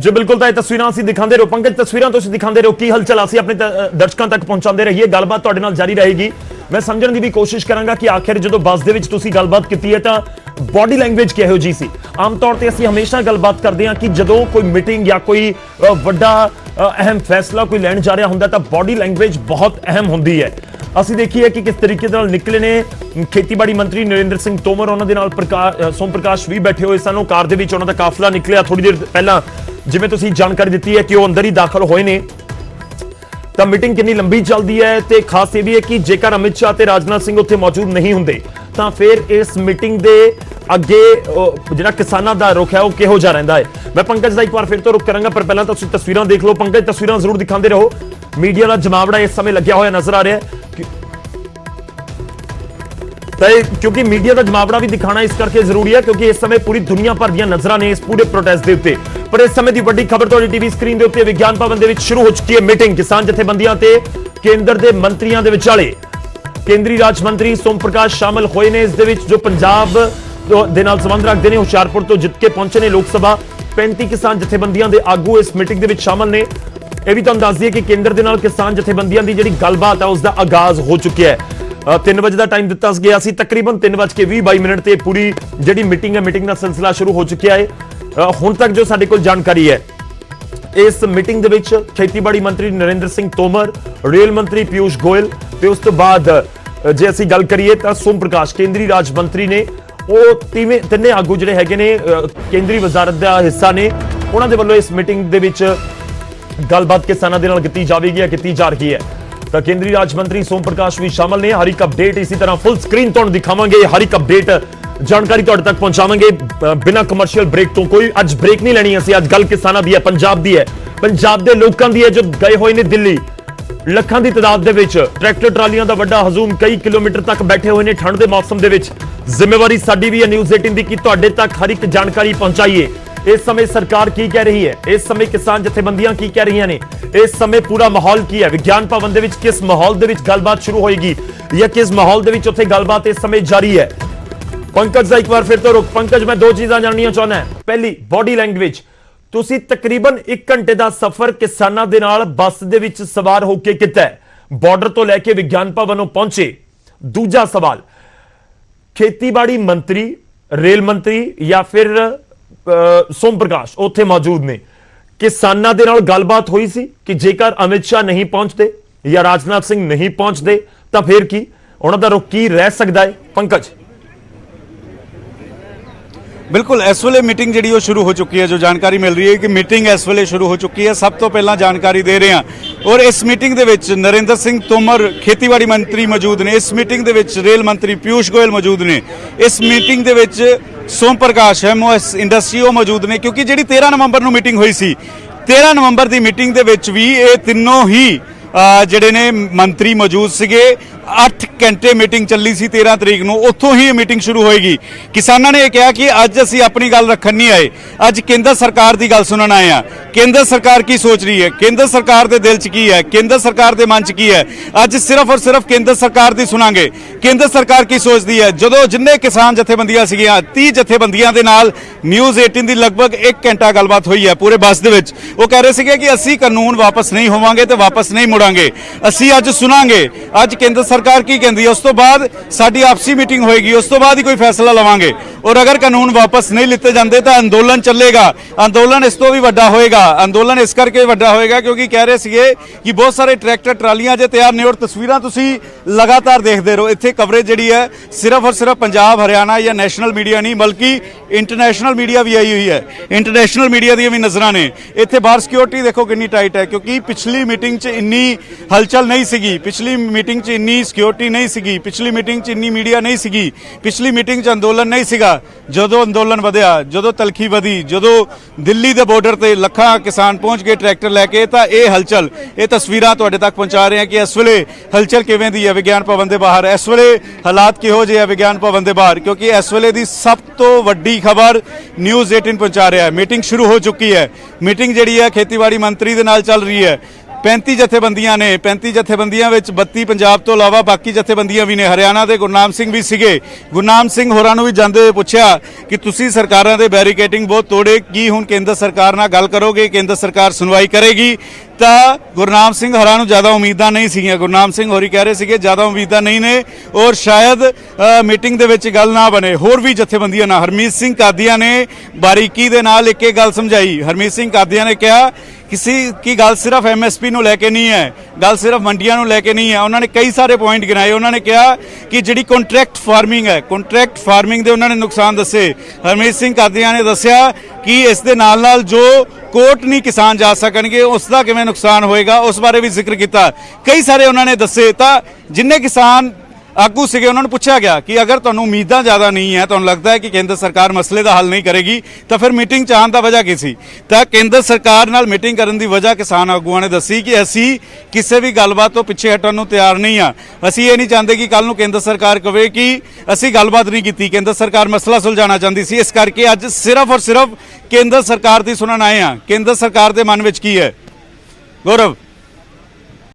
जी बिल्कुल, तो तस्वीरां ਅਸੀਂ ਦਿਖਾਉਂਦੇ ਰਹੋ पंकज, तस्वीरां ਤੁਸੀਂ ਦਿਖਾਉਂਦੇ ਰਹੋ ਕੀ ਹਲਚਲ ਅਸੀਂ ਆਪਣੇ ਦਰਸ਼ਕਾਂ ਤੱਕ ਪਹੁੰਚਾਉਂਦੇ ਰਹੀਏ। ਗੱਲਬਾਤ ਤੁਹਾਡੇ ਨਾਲ ਜਾਰੀ ਰਹੇਗੀ। मैं समझण की भी कोशिश करांगा कि आखिर जो बस दे विच तुसीं गलबात कीती है तो बॉडी लैंग्वेज किहो जी सी। आम तौर पर असीं हमेशा गलबात करते हैं कि जदों कोई मीटिंग या कोई वड्डा अहम फैसला कोई लैण जा रहा हुंदा तो बॉडी लैंग्वेज बहुत अहम हुंदी है। ਅਸੀਂ देखिए कि किस तरीके नाल निकले ने खेतीबाड़ी मंत्री नरेंद्र सिंह तोमर, उन्हां दे नाल सोम प्रकाश भी बैठे हुए सन। कार दे विच उन्हां दा काफला निकलिया थोड़ी देर पहला, जिवें तुसीं जानकारी दित्ती है कि वो अंदर ही दाखल होए ने। तो मीटिंग कितनी लंबी चलती है तो खास ये भी है कि जेकर अमित शाह ते राजनाथ सिंह उत्थे मौजूद नहीं होंदे तो फिर इस मीटिंग दे अगे जिहड़ा किसानां दा रुख है वो किहो जिहा रहिंदा है। मैं पंकज दा एक बार फिर तो रुख करांगा, पर पहला तुसीं तस्वीरां देख लो। पंकज, तस्वीरां जरूर दिखाते रहो। मीडिया का जमावड़ा इस समय लग्या होया नजर आ रहा है, क्योंकि मीडिया का जमावड़ा भी दिखाना इस करके जरूरी है क्योंकि इस समय पूरी दुनिया भर दी नजरां ने इस पूरे प्रोटेस्ट के उत्ते। पर इस समय की बड़ी खबर तुहाडी टीवी स्क्रीन के उत्ते विज्ञान भवन दे विच शुरू हो चुकी है मीटिंग। किसान जथेबंदियां ते केंद्र के मंत्रियों के विचाले केंद्रीय राज मंत्री सोम प्रकाश शामिल होए ने। इस दे विच जो पंजाब दे नाल संबंध रखते हैं, हुशियारपुर तो जित के पहुंचे ने लोक सभा 35 किसान जथेबंदियां के आगू इस मीटिंग के विच शामिल ने। यह भी तुहानूं दस दईए कि केंद्र के नाल किसान जथेबंदियां की जिहड़ी गलबात है उसका आगाज हो चुका है। 3 बजे का टाइम दिता गया सी, तकरीबन 3:20 ते पूरी जिहड़ी मीटिंग है, मीटिंग का सिलसिला शुरू हो चुका है। हुण तक जो साडे कोल जानकारी है, इस मीटिंग दे विच खेतीबाड़ी मंत्री नरेंद्र सिंह तोमर, रेल मंत्री पीयूष गोयल ते उस तो बाद जे असीं गल करिए तां सोम प्रकाश केंद्रीय राज मंत्री ने, वो तिन्ने आगू जिहड़े हैगे ने केंद्रीय वजारत का हिस्सा ने, उन्हां दे वल्लों इस मीटिंग दे विच गलबात किसानां दे नाल कीती जावेगी, कीती जा रही है। तो केंद्रीय राज मंत्री सोम प्रकाश भी शामिल ने। हर एक अपडेट इसी तरह फुल स्क्रीन तुहानूं दिखावांगे, हर एक अपडेट जानकारी तुहाडे तक पहुंचावांगे बिना कमर्शियल ब्रेक तो। कोई अज ब्रेक नहीं लेनी असीं, अज गल किसानां दी है, पंजाब दी है, पंजाब दे लोकां दी है जो गए हुए ने दिल्ली। ਲੱਖਾਂ ਦੀ ਤਾਦਾਦ ਦੇ ਵਿੱਚ ट्रैक्टर ट्रालियां ਦਾ ਵੱਡਾ ਹਜੂਮ कई किलोमीटर तक बैठे हुए ने ठंड के मौसम ਦੇ ਵਿੱਚ। जिम्मेवारी साडी भी है न्यूज़ 18 ਦੀ कि ਤੁਹਾਡੇ तक हर एक जानकारी पहुंचाइए। इस समय सरकार की कह रही है, इस समय किसान जथेबंदियां की कह रही ने, इस समय पूरा माहौल की है। विज्ञान भवन दे विच किस माहौल दे विच गलबात शुरू होएगी या किस माहौल दे विच उत्थे गलबात इस समय जारी है। पंकज एक बार फिर तो रुक। पंकज, मैं 2 चीज़ां जाननियां चाहुंदा। पहली, बॉडी लैंग्वेज। तुसीं तकरीबन 1 घंटे का सफर किसानां दे नाल बस दे विच सवार होके किता है, बॉर्डर तो लैके विज्ञान भवन पहुंचे। दूजा सवाल, खेतीबाड़ी मंत्री, रेल मंत्री या फिर सोम प्रकाश उत्थे मौजूद ने, किसानां दे नाल गलबात हुई सी कि जेकर अमित शाह नहीं पहुंचते या राजनाथ सिंह नहीं पहुंचते तो फिर की उन्हां दा रुख की रह सकता है। पंकज, बिल्कुल इस वेले मीटिंग जी शुरू हो चुकी है। जो जानकारी मिल रही है कि मीटिंग इस वेले शुरू हो चुकी है, सब तो पहला जानकारी दे रहे हैं। और इस मीटिंग दे विच नरेंद्र सिंह तोमर खेतीबाड़ी मंत्री मौजूद ने, इस मीटिंग दे विच रेल मंत्री पीयूष गोयल मौजूद ने, इस मीटिंग दे विच सोम प्रकाश एमओएस इंडस्ट्री वो मौजूद ने। क्योंकि जी 13 नवंबर को मीटिंग हुई सी, 13 नवंबर की मीटिंग दे विच भी ये तीनों ही ਜਿਹੜੇ ਨੇ ਮੰਤਰੀ ਮੌਜੂਦ ਸੀਗੇ। 8 ਘੰਟੇ मीटिंग ਚੱਲੀ ਸੀ 13 ਤਰੀਕ ਨੂੰ, ਉੱਥੋਂ ਹੀ मीटिंग शुरू ਹੋਏਗੀ। ਕਿਸਾਨਾਂ ਨੇ ਇਹ ਕਿਹਾ ਕਿ ਅੱਜ ਅਸੀਂ ਆਪਣੀ ਗੱਲ ਰੱਖਣ ਨਹੀਂ ਆਏ, ਅੱਜ ਕੇਂਦਰ ਸਰਕਾਰ ਦੀ ਗੱਲ ਸੁਣਨ ਆਏ ਆ। ਕੇਂਦਰ ਸਰਕਾਰ ਕੀ ਸੋਚ ਰਹੀ ਹੈ, ਕੇਂਦਰ ਸਰਕਾਰ ਦੇ ਦਿਲ 'ਚ ਕੀ ਹੈ, ਕੇਂਦਰ ਸਰਕਾਰ ਦੇ ਮਨ 'ਚ ਕੀ ਹੈ, ਅੱਜ ਸਿਰਫ ਔਰ ਸਿਰਫ ਕੇਂਦਰ ਸਰਕਾਰ ਦੀ ਸੁਣਾਂਗੇ। ਕੇਂਦਰ ਸਰਕਾਰ ਕੀ ਸੋਚਦੀ ਹੈ। ਜਦੋਂ ਜਿੰਨੇ ਕਿਸਾਨ ਜਥੇਬੰਦੀਆਂ ਸੀਗੀਆਂ, 30 ਜਥੇਬੰਦੀਆਂ ਦੇ ਨਾਲ ਨਿਊਜ਼ 18 ਦੀ ਲਗਭਗ 1 ਘੰਟਾ ਗੱਲਬਾਤ ਹੋਈ ਹੈ ਪੂਰੇ ਬੱਸ ਦੇ ਵਿੱਚ। ਉਹ ਕਹਿ ਰਹੇ ਸੀਗੇ ਕਿ ਅਸੀਂ ਕਾਨੂੰਨ ਵਾਪਸ ਨਹੀਂ ਹੋਵਾਂਗੇ ਤੇ ਵਾਪਸ ਨਹੀਂ ਮੁੜਾਂਗੇ, ਅਸੀਂ ਅੱਜ ਸੁਣਾਂਗੇ ਅੱਜ ਕੇਂਦਰ सरकार की कहती है, उस तो बाद साडी आपसी मीटिंग होएगी, उस तो बाद ही कोई फैसला लवांगे। और अगर कानून वापस नहीं लिते जाते तो अंदोलन चलेगा। अंदोलन इस तो भी वड्डा होएगा। अंदोलन इस करके वड्डा होएगा क्योंकि कह रहे थे कि बहुत सारे ट्रैक्टर ट्रालियां जे तैयार ने। और तस्वीरां तुसी लगातार देखते रहो, इत्थे कवरेज जी है सिर्फ और सिर्फ पंजाब हरियाणा या नैशनल मीडिया नहीं बल्कि इंटरनेशनल मीडिया भी आई हुई है। इंटरनेशनल मीडिया दी भी नज़रां ने। इत्थे बाहर सिक्योरिटी देखो कितनी टाइट है क्योंकि पिछली मीटिंग च इन्नी हलचल नहीं सीगी, पिछली मीटिंग च इन्नी सिक्योरिटी नहीं सीगी, पिछली मीटिंग च इन्नी मीडिया नहीं सीगी, पिछली मीटिंग च अंदोलन नहीं सीगा। जदों अंदोलन वधिया, जदों तलखी वधी, जदों दिल्ली के बॉर्डर ते लखां किसान पहुंच गए ट्रैक्टर लैके, तां ये हलचल ये तस्वीरां तुहाडे तक पहुंचा रहे हैं कि इस वेले हलचल किवें दी है विज्ञान भवन के बाहर, इस वेले हालात किहो जिहे विज्ञान भवन के बाहर। क्योंकि इस वेले दी सब तो वड्डी खबर न्यूज़ 18 पहुंचा रहा है। मीटिंग शुरू हो चुकी है। मीटिंग जिहड़ी है खेतीबाड़ी मंत्री दे नाल चल रही है। 35 ਜਥੇਬੰਦੀਆਂ ਨੇ 35 ਜਥੇਬੰਦੀਆਂ ਵਿੱਚ 32 ਪੰਜਾਬ ਤੋਂ ਇਲਾਵਾ ਬਾਕੀ ਜਥੇਬੰਦੀਆਂ ਵੀ ਨੇ। ਹਰਿਆਣਾ ਦੇ ਗੁਰਨਾਮ ਸਿੰਘ ਵੀ ਸੀਗੇ। ਗੁਰਨਾਮ ਸਿੰਘ ਹੋਰਾਂ ਨੂੰ ਵੀ ਜਾਂਦੇ ਹੋਏ ਪੁੱਛਿਆ ਕਿ ਤੁਸੀਂ ਸਰਕਾਰਾਂ ਦੇ ਬੈਰੀਕੇਡਿੰਗ ਬਹੁਤ ਤੋੜੇ, ਕੀ ਹੁਣ ਕੇਂਦਰ ਸਰਕਾਰ ਨਾਲ ਗੱਲ ਕਰੋਗੇ, ਕੇਂਦਰ ਸਰਕਾਰ ਸੁਣਵਾਈ ਕਰੇਗੀ? ਤਾਂ ਗੁਰਨਾਮ ਸਿੰਘ ਹੋਰਾਂ ਨੂੰ ਜ਼ਿਆਦਾ ਉਮੀਦਾਂ ਨਹੀਂ ਸੀਗੀਆਂ। ਗੁਰਨਾਮ ਸਿੰਘ ਹੋਰੀ ਕਹਿ ਰਹੇ ਸੀਗੇ ਜ਼ਿਆਦਾ ਉਮੀਦਾਂ ਨਹੀਂ ਨੇ ਔਰ ਸ਼ਾਇਦ ਮੀਟਿੰਗ ਦੇ ਵਿੱਚ ਗੱਲ ਨਾ ਬਣੇ। ਹੋਰ ਵੀ ਜਥੇਬੰਦੀਆਂ ਨਾਲ ਹਰਮੀਤ ਸਿੰਘ ਕਾਦੀਆਂ ਨੇ ਬਾਰੀਕੀ ਦੇ ਨਾਲ ਇੱਕ ਗੱਲ ਸਮਝਾਈ। ਹਰਮੀਤ ਸਿੰਘ ਕਾਦੀਆਂ ਨੇ ਕਿਹਾ किसी की गल सिर्फ MSP ਨੂੰ ਲੈ ਕੇ ਨਹੀਂ ਹੈ, गल सिर्फ ਮੰਡੀਆਂ ਨੂੰ ਲੈ ਕੇ ਨਹੀਂ ਹੈ। ਉਹਨਾਂ ਨੇ ਕਈ ਸਾਰੇ ਪੁਆਇੰਟ ਗਿਣਾਏ। ਉਹਨਾਂ ਨੇ ਕਿਹਾ ਕਿ ਜਿਹੜੀ ਕੰਟਰੈਕਟ ਫਾਰਮਿੰਗ ਹੈ, ਕੰਟਰੈਕਟ ਫਾਰਮਿੰਗ ਦੇ ਉਹਨਾਂ ਨੇ ਨੁਕਸਾਨ ਦੱਸੇ। ਹਰਮੀਤ ਸਿੰਘ ਕਾਦੀਆਂ ਨੇ ਦੱਸਿਆ ਕਿ ਇਸ ਦੇ ਨਾਲ ਜੋ ਕੋਰਟ ਨਹੀਂ ਕਿਸਾਨ ਜਾ ਸਕਣਗੇ ਉਸ ਦਾ ਕਿਵੇਂ ਨੁਕਸਾਨ ਹੋਏਗਾ, ਉਸ ਬਾਰੇ ਵੀ ਜ਼ਿਕਰ ਕੀਤਾ। ਕਈ ਸਾਰੇ ਉਹਨਾਂ ਨੇ ਦੱਸੇ। ਤਾਂ ਜਿੰਨੇ ਕਿਸਾਨ ਆਗੂ ਸੀਗੇ ਉਹਨਾਂ ਨੂੰ ਪੁੱਛਿਆ ਗਿਆ ਕਿ ਅਗਰ ਤੁਹਾਨੂੰ ਉਮੀਦਾਂ ਜ਼ਿਆਦਾ ਨਹੀਂ ਹੈ, ਤੁਹਾਨੂੰ ਲੱਗਦਾ ਹੈ ਕਿ ਕੇਂਦਰ ਸਰਕਾਰ ਮਸਲੇ ਦਾ ਹੱਲ ਨਹੀਂ ਕਰੇਗੀ, ਤਾਂ ਫਿਰ ਮੀਟਿੰਗ 'ਚ ਆਉਣ ਦਾ ਵਜ੍ਹਾ ਕੀ ਸੀ? ਤਾਂ ਕੇਂਦਰ ਸਰਕਾਰ ਨਾਲ ਮੀਟਿੰਗ ਕਰਨ ਦੀ ਵਜ੍ਹਾ ਕਿਸਾਨ ਆਗੂਆਂ ਨੇ ਦੱਸੀ ਕਿ ਅਸੀਂ ਕਿਸੇ ਵੀ ਗੱਲਬਾਤ ਤੋਂ ਪਿੱਛੇ ਹਟਣ ਨੂੰ ਤਿਆਰ ਨਹੀਂ ਆ। ਅਸੀਂ ਇਹ ਨਹੀਂ ਚਾਹੁੰਦੇ ਕਿ ਕੱਲ ਨੂੰ ਕੇਂਦਰ ਸਰਕਾਰ ਕਵੇ ਕਿ ਅਸੀਂ ਗੱਲਬਾਤ ਨਹੀਂ ਕੀਤੀ। ਕੇਂਦਰ ਸਰਕਾਰ ਮਸਲਾ ਸੁਲਝਾਉਣਾ ਚਾਹੁੰਦੀ ਸੀ। ਇਸ ਕਰਕੇ ਅੱਜ ਸਿਰਫ ਔਰ ਸਿਰਫ ਕੇਂਦਰ ਸਰਕਾਰ ਦੀ ਸੁਣਨ ਆਏ ਆ। ਕੇਂਦਰ ਸਰਕਾਰ ਦੇ ਮਨ ਵਿੱਚ ਕੀ ਹੈ? ਗੌਰਵ,